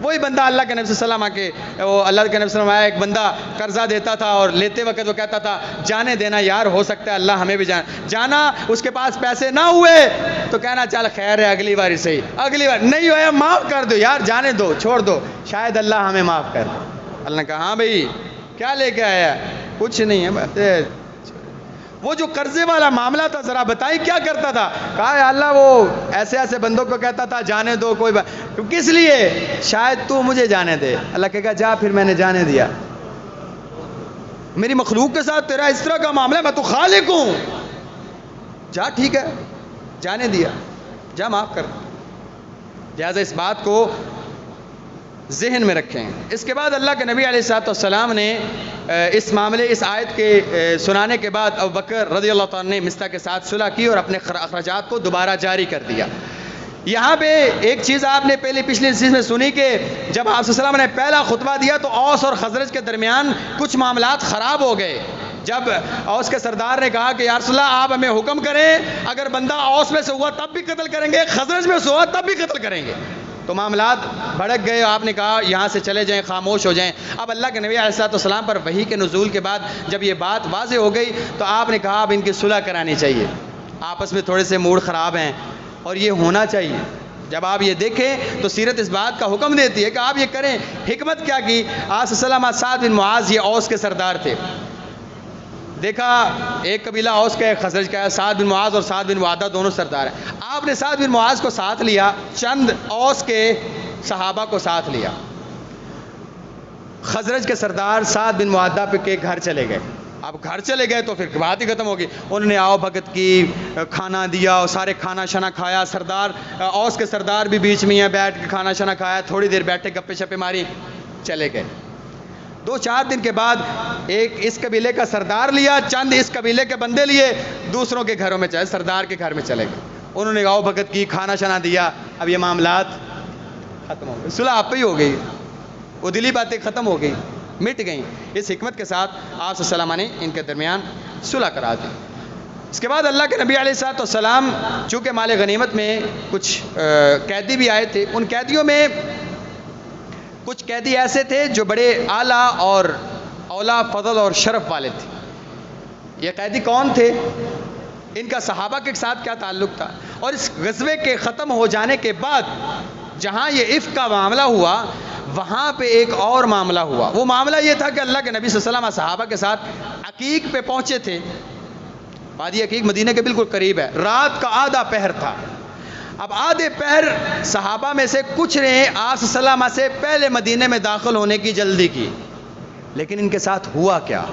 وہی بندہ اللہ کے نبی صلی اللہ علیہ وسلم کے, وہ اللہ کے نبی صلی اللہ علیہ وسلم آیا, ایک بندہ قرضہ دیتا تھا اور لیتے وقت وہ کہتا تھا جانے دینا یار, ہو سکتا ہے اللہ ہمیں بھی جانا. اس کے پاس پیسے نہ ہوئے تو کہنا چل خیر ہے اگلی بار صحیح, اگلی بار نہیں ہوئے معاف کر دو یار, جانے دو, چھوڑ دو, شاید اللہ ہمیں معاف کر دے. اللہ نے کہا ہاں بھائی کیا لے کے آیا, کچھ نہیں ہے. وہ جو قرضے والا معاملہ تھا ذرا بتائیں کیا کرتا تھا. کہا اللہ وہ ایسے ایسے بندوں کو کہتا تھا جانے دو, کوئی کس لیے, شاید تو مجھے جانے دے. اللہ کہے گا جا, پھر میں نے جانے دیا. میری مخلوق کے ساتھ تیرا اس طرح کا معاملہ ہے, میں تو خالق ہوں, جا ٹھیک ہے, جانے دیا, جا معاف کر. لہٰذا اس بات کو ذہن میں رکھیں. اس کے بعد اللہ کے نبی علیہ الصلوۃ والسلام نے اس معاملے, اس آیت کے سنانے کے بعد ابو بکر رضی اللہ تعالیٰ نے مصطح کے ساتھ صلح کی اور اپنے اخراجات کو دوبارہ جاری کر دیا. یہاں پہ ایک چیز آپ نے پچھلی چیز میں سنی کہ جب آپ صلی اللہ علیہ وسلم نے پہلا خطبہ دیا تو اوس اور خزرج کے درمیان کچھ معاملات خراب ہو گئے. جب اوس کے سردار نے کہا کہ یا رسول اللہ آپ ہمیں حکم کریں, اگر بندہ اوس میں سے ہوا تب بھی قتل کریں گے, خزرج میں سے ہوا تب بھی قتل کریں گے. تو معاملات بھڑک گئے. آپ نے کہا یہاں سے چلے جائیں, خاموش ہو جائیں. اب اللہ کے نبی علیہ الصلوۃ والسلام پر وحی کے نزول کے بعد جب یہ بات واضح ہو گئی تو آپ نے کہا اب ان کی صلح کرانی چاہیے, آپس میں تھوڑے سے موڈ خراب ہیں اور یہ ہونا چاہیے. جب آپ یہ دیکھیں تو سیرت اس بات کا حکم دیتی ہے کہ آپ یہ کریں. حکمت کیا کی, آپ صلی اللہ علیہ وسلم سعد بن معاذ یہ اوس کے سردار تھے. دیکھا ایک قبیلہ اوس کا ہے, خزرج کا ہے, سعد بن معاذ اور سعد بن معادہ دونوں سردار ہیں. آپ نے سعد بن معاذ کو ساتھ لیا, چند اوس کے صحابہ کو ساتھ لیا. خزرج کے سردار سعد بن معادہ پہ کے گھر چلے گئے. اب گھر چلے گئے تو پھر بات ہی ختم ہوگی. انہوں نے آؤ بھگت کی, کھانا دیا, اور سارے کھانا شنا کھایا. سردار اوس کے سردار بھی بیچ میں ہیں, بیٹھ کے کھانا شنا کھایا, تھوڑی دیر بیٹھے گپے شپے ماری, چلے گئے. 2-4 دن کے بعد ایک اس قبیلے کا سردار لیا, چند اس قبیلے کے بندے لیے, دوسروں کے گھروں میں چلے, سردار کے گھر میں چلے گئے. انہوں نے آؤ بھگت کی, کھانا شنا دیا. اب یہ معاملات ختم ہو گئے, صلح آپ ہی ہو گئی, وہ دلی باتیں ختم ہو گئی, مٹ گئیں. اس حکمت کے ساتھ آپ صلی اللہ علیہ وسلم نے ان کے درمیان صلح کرا دی. اس کے بعد اللہ کے نبی علیہ الصلوۃ والسلام چونکہ مال غنیمت میں کچھ قیدی بھی آئے تھے, ان قیدیوں میں کچھ قیدی ایسے تھے جو بڑے اعلیٰ اور اولا فضل اور شرف والے تھے. یہ قیدی کون تھے, ان کا صحابہ کے ساتھ کیا تعلق تھا, اور اس غزوے کے ختم ہو جانے کے بعد جہاں یہ عفق کا معاملہ ہوا وہاں پہ ایک اور معاملہ ہوا. وہ معاملہ یہ تھا کہ اللہ کے نبی صلی اللہ علیہ وسلم صحابہ کے ساتھ عقیق پہ پہنچے تھے. وادی عقیق مدینہ کے بالکل قریب ہے. رات کا آدھا پہر تھا. اب آدھے پہر صحابہ میں سے کچھ نے آپ صلی اللہ علیہ وسلم سے پہلے مدینے میں داخل ہونے کی جلدی کی, لیکن ان کے ساتھ ہوا کیا,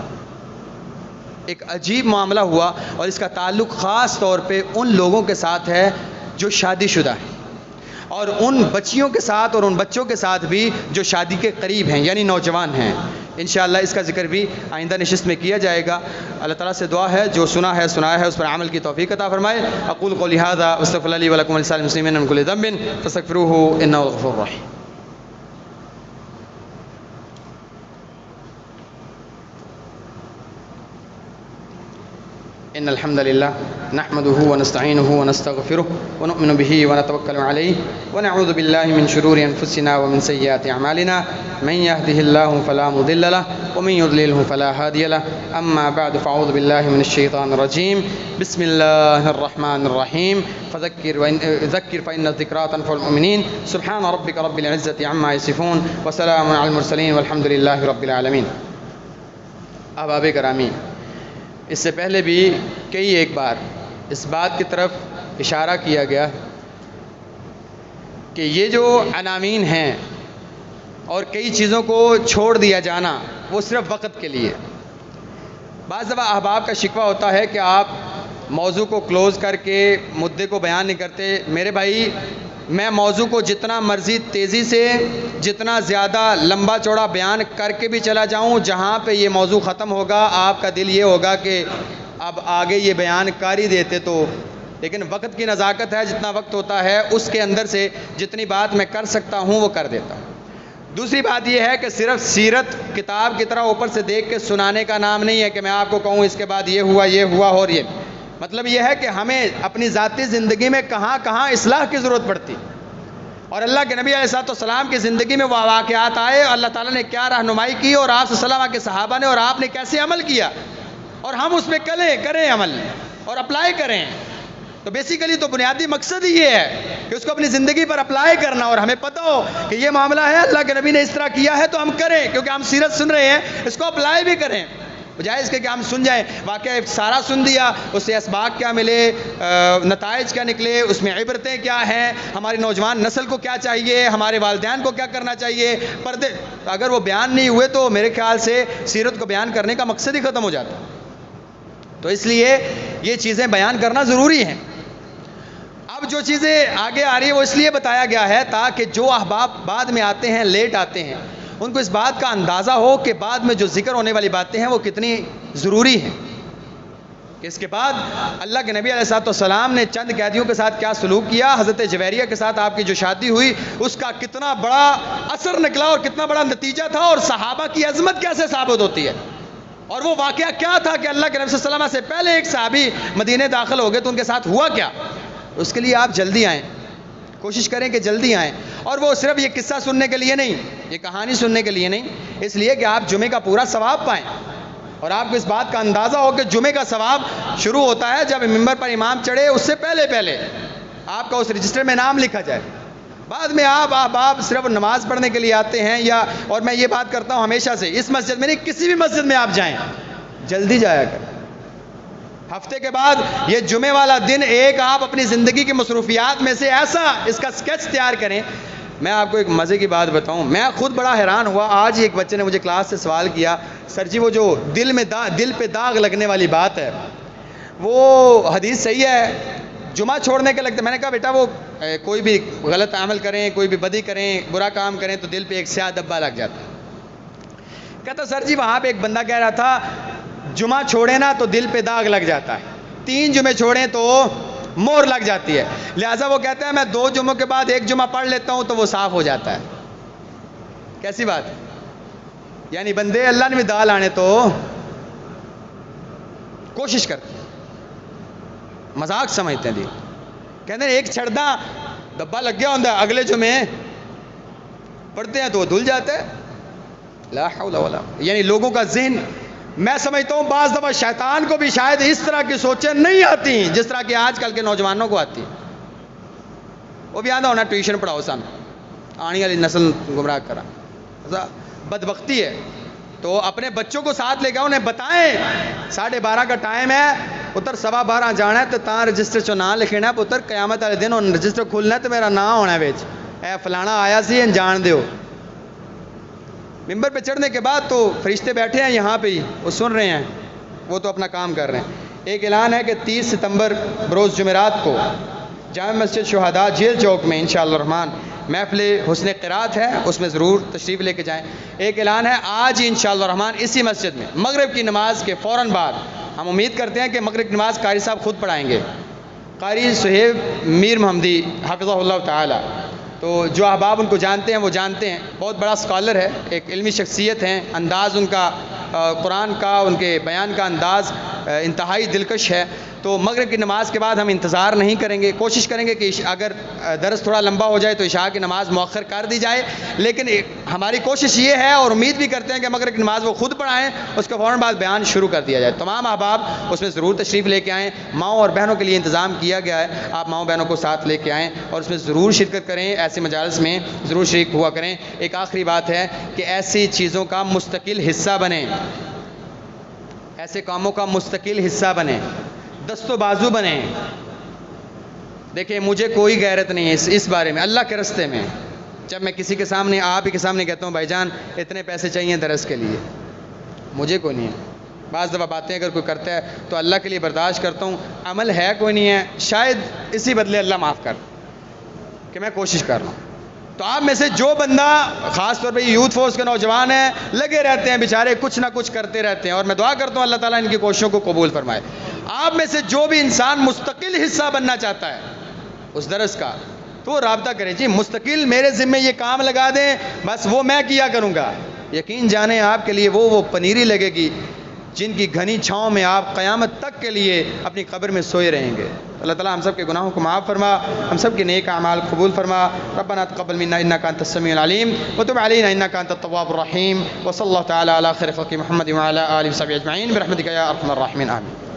ایک عجیب معاملہ ہوا, اور اس کا تعلق خاص طور پہ ان لوگوں کے ساتھ ہے جو شادی شدہ ہیں, اور ان بچیوں کے ساتھ اور ان بچوں کے ساتھ بھی جو شادی کے قریب ہیں, یعنی نوجوان ہیں. انشاءاللہ اس کا ذکر بھی آئندہ نشست میں کیا جائے گا. اللہ تعالیٰ سے دعا ہے جو سنا ہے سنایا ہے اس پر عمل کی توفیق عطا فرمائے. اقول قولی ھذا واستغفر اللہ لی ولکم ولسائر المسلمین من کل ذنب فاستغفروہ انہ هو الغفور الرحیم. إن الحمد لله نحمده ونستعينه ونستغفره ونؤمن به ونتوكل عليه ونعوذ بالله من شرور أنفسنا ومن سيئات أعمالنا من يهده الله فلا مضل له ومن يضلله فلا هادي له أما بعد فأعوذ بالله من الشيطان الرجيم بسم الله الرحمن الرحيم ذكر فإن الذكرى تنفع المؤمنين سبحان ربك رب العزة عما يصفون وسلام على المرسلين والحمد لله رب العالمين. احباب گرامی، اس سے پہلے بھی کئی ایک بار اس بات کی طرف اشارہ کیا گیا کہ یہ جو عناوین ہیں اور کئی چیزوں کو چھوڑ دیا جانا وہ صرف وقت کے لیے. بعض دفعہ احباب کا شکوہ ہوتا ہے کہ آپ موضوع کو کلوز کر کے مدعے کو بیان نہیں کرتے. میرے بھائی، میں موضوع کو جتنا مرضی تیزی سے، جتنا زیادہ لمبا چوڑا بیان کر کے بھی چلا جاؤں، جہاں پہ یہ موضوع ختم ہوگا آپ کا دل یہ ہوگا کہ اب آگے یہ بیان کر ہی دیتے تو. لیکن وقت کی نزاکت ہے، جتنا وقت ہوتا ہے اس کے اندر سے جتنی بات میں کر سکتا ہوں وہ کر دیتا ہوں. دوسری بات یہ ہے کہ صرف سیرت کتاب کی طرح اوپر سے دیکھ کے سنانے کا نام نہیں ہے کہ میں آپ کو کہوں اس کے بعد یہ ہوا اور یہ. مطلب یہ ہے کہ ہمیں اپنی ذاتی زندگی میں کہاں کہاں اصلاح کی ضرورت پڑتی، اور اللہ کے نبی علیہ السلام کی زندگی میں وہ واقعات آئے، اللہ تعالیٰ نے کیا رہنمائی کی اور آپ صلی اللہ علیہ وسلم کے صحابہ نے اور آپ نے کیسے عمل کیا، اور ہم اس پہ کریں عمل اور اپلائی کریں. تو بیسیکلی تو بنیادی مقصد ہی یہ ہے کہ اس کو اپنی زندگی پر اپلائی کرنا، اور ہمیں پتہ ہو کہ یہ معاملہ ہے، اللہ کے نبی نے اس طرح کیا ہے تو ہم کریں، کیونکہ ہم سیرت سن رہے ہیں اس کو اپلائی بھی کریں. بجائے اس کے کہ ہم سن جائیں واقعہ سارا سن دیا، اس سے اسباق کیا ملے، نتائج کیا نکلے، اس میں عبرتیں کیا ہیں، ہماری نوجوان نسل کو کیا چاہیے، ہمارے والدین کو کیا کرنا چاہیے، پردے اگر وہ بیان نہیں ہوئے تو میرے خیال سے سیرت کو بیان کرنے کا مقصد ہی ختم ہو جاتا. تو اس لیے یہ چیزیں بیان کرنا ضروری ہیں. اب جو چیزیں آگے آ رہی ہیں وہ اس لیے بتایا گیا ہے تاکہ جو احباب بعد میں آتے ہیں، لیٹ آتے ہیں، ان کو اس بات کا اندازہ ہو کہ بعد میں جو ذکر ہونے والی باتیں ہیں وہ کتنی ضروری ہیں. کہ اس کے بعد اللہ کے نبی علیہ السلام نے چند قیدیوں کے ساتھ کیا سلوک کیا، حضرت جویریہ کے ساتھ آپ کی جو شادی ہوئی اس کا کتنا بڑا اثر نکلا اور کتنا بڑا نتیجہ تھا، اور صحابہ کی عظمت کیسے ثابت ہوتی ہے. اور وہ واقعہ کیا تھا کہ اللہ کے نبی صلی اللہ علیہ وسلم سے پہلے ایک صحابی مدینے داخل ہو گئے تو ان کے ساتھ ہوا کیا. اس کے لیے آپ جلدی آئیں، کوشش کریں کہ جلدی آئیں. اور وہ صرف یہ قصہ سننے کے لیے نہیں، یہ کہانی سننے کے لیے نہیں، اس لیے کہ آپ جمعے کا پورا ثواب پائیں. اور آپ کو اس بات کا اندازہ ہو کہ جمعے کا ثواب شروع ہوتا ہے جب ممبر پر امام چڑھے، اس سے پہلے آپ کا اس رجسٹر میں نام لکھا جائے. بعد میں آپ صرف نماز پڑھنے کے لیے آتے ہیں، یا اور میں یہ بات کرتا ہوں ہمیشہ سے، اس مسجد میں نہیں کسی بھی مسجد میں آپ جائیں جلدی جایا کریں. ہفتے کے بعد یہ جمعے والا دن ایک آپ اپنی زندگی کی مصروفیات میں سے ایسا اس کا سکیچ تیار کریں. میں آپ کو ایک مزے کی بات بتاؤں، میں خود بڑا حیران ہوا. آج ایک بچے نے مجھے کلاس سے سوال کیا، سر جی وہ جو دل پہ داغ لگنے والی بات ہے وہ حدیث صحیح ہے، جمعہ چھوڑنے کے لگتے. میں نے کہا بیٹا وہ کوئی بھی غلط عمل کریں، کوئی بھی بدی کریں، برا کام کریں تو دل پہ ایک سیاہ دبا لگ جاتا ہے. کہتا سر جی وہاں پہ ایک بندہ کہہ رہا تھا جمعہ چھوڑے نا تو دل پہ داغ لگ جاتا ہے، 3 جمعے چھوڑیں تو مہر لگ جاتی ہے، لہٰذا وہ کہتے ہیں میں 2 جمعوں کے بعد 1 جمعہ پڑھ لیتا ہوں تو وہ صاف ہو جاتا ہے. کیسی بات ہے؟ یعنی بندے اللہ نے بھی دال آنے تو کوشش کرتے ہیں، مذاق سمجھتے ہیں. کہتے ہیں ایک چھڑدا دبا لگ گیا ہوتا ہے، اگلے جمعے پڑھتے ہیں تو وہ دھل جاتا ہے. لا حول ولا، یعنی لوگوں کا ذہن، میں سمجھتا ہوں بعض دفعہ شیطان کو بھی شاید اس طرح کی سوچیں نہیں آتی جس طرح کہ آج کل کے نوجوانوں کو آتی. وہ بھی آدھا ہونا ٹیوشن پڑھاؤ سن، آنے والی نسل گمراہ کرا، بدبختی ہے. تو اپنے بچوں کو ساتھ لے کے انہیں بتائیں 12:30 کا ٹائم ہے پتر، 12:15 جانا ہے تو تاں رجسٹر چ نام لکھنا پتر، قیامت والے دن انہوں رجسٹر کھلنا ہے تو میرا نام ہونا ہے، اے فلانا آیا سی جان دیو. ممبر پہ چڑھنے کے بعد تو فرشتے بیٹھے ہیں یہاں پہ ہی، وہ سن رہے ہیں، وہ تو اپنا کام کر رہے ہیں. ایک اعلان ہے کہ 30 ستمبر بروز جمعرات کو جامع مسجد شہداء جیل چوک میں انشاءاللہ الرحمن محفل حسن قرات ہے، اس میں ضرور تشریف لے کے جائیں. ایک اعلان ہے آج ہی انشاءاللہ الرحمن اسی مسجد میں مغرب کی نماز کے فوراً بعد، ہم امید کرتے ہیں کہ مغرب کی نماز قاری صاحب خود پڑھائیں گے، قاری صہیب میر محمدی حفظہ اللہ تعالی. تو جو احباب ان کو جانتے ہیں وہ جانتے ہیں، بہت بڑا اسکالر ہے، ایک علمی شخصیت ہیں، انداز ان کا قرآن کا، ان کے بیان کا انداز انتہائی دلکش ہے. تو مغرب کی نماز کے بعد ہم انتظار نہیں کریں گے, کوشش کریں گے کہ اگر درس تھوڑا لمبا ہو جائے تو عشاء کی نماز مؤخر کر دی جائے, لیکن ہماری کوشش یہ ہے اور امید بھی کرتے ہیں کہ مغرب کی نماز وہ خود پڑھائیں, اس کے فوراً بعد بیان شروع کر دیا جائے. تمام احباب اس میں ضرور تشریف لے کے آئیں. ماؤں اور بہنوں کے لیے انتظام کیا گیا ہے, آپ ماؤں بہنوں کو ساتھ لے کے آئیں اور اس میں ضرور شرکت کریں, ایسے مجالس میں ضرور شریک ہوا کریں. ایک آخری بات ہے کہ ایسی چیزوں کا مستقل حصہ بنیں, ایسے کاموں کا مستقل حصہ بنیں, دست و بازو بنیں. دیکھیں مجھے کوئی غیرت نہیں ہے اس بارے میں, اللہ کے راستے میں. جب میں کسی کے سامنے, آپ ہی کے سامنے کہتا ہوں بھائی جان اتنے پیسے چاہیے درس کے لیے, مجھے کوئی نہیں ہے. بعض دفعہ باتیں اگر کوئی کرتا ہے تو اللہ کے لیے برداشت کرتا ہوں, عمل ہے کوئی نہیں ہے, شاید اسی بدلے اللہ معاف کر کہ میں کوشش کر رہا ہوں. تو آپ میں سے جو بندہ, خاص طور پہ یوتھ فورس کے نوجوان ہیں, لگے رہتے ہیں بیچارے, کچھ نہ کچھ کرتے رہتے ہیں, اور میں دعا کرتا ہوں اللہ تعالیٰ ان کی کوششوں کو قبول فرمائے. آپ میں سے جو بھی انسان مستقل حصہ بننا چاہتا ہے اس درس کا, تو وہ رابطہ کرے. جی مستقل میرے ذمہ یہ کام لگا دیں, بس وہ میں کیا کروں گا. یقین جانیں آپ کے لیے وہ پنیری لگے گی جن کی گھنی چھاؤں میں آپ قیامت تک کے لیے اپنی قبر میں سوئے رہیں گے. اللہ تعالیٰ ہم سب کے گناہوں کو معاف فرما, ہم سب کے نیک اعمال قبول فرما. ربنا تقبل منا انک انت السمیع العلیم وتب علینا انک انت التواب الرحیم. وصلی اللہ تعالی علی خیر خلق محمد وعلی آلہ وصحبہ اجمعین برحمتک یا ارحم الراحمین, آمین.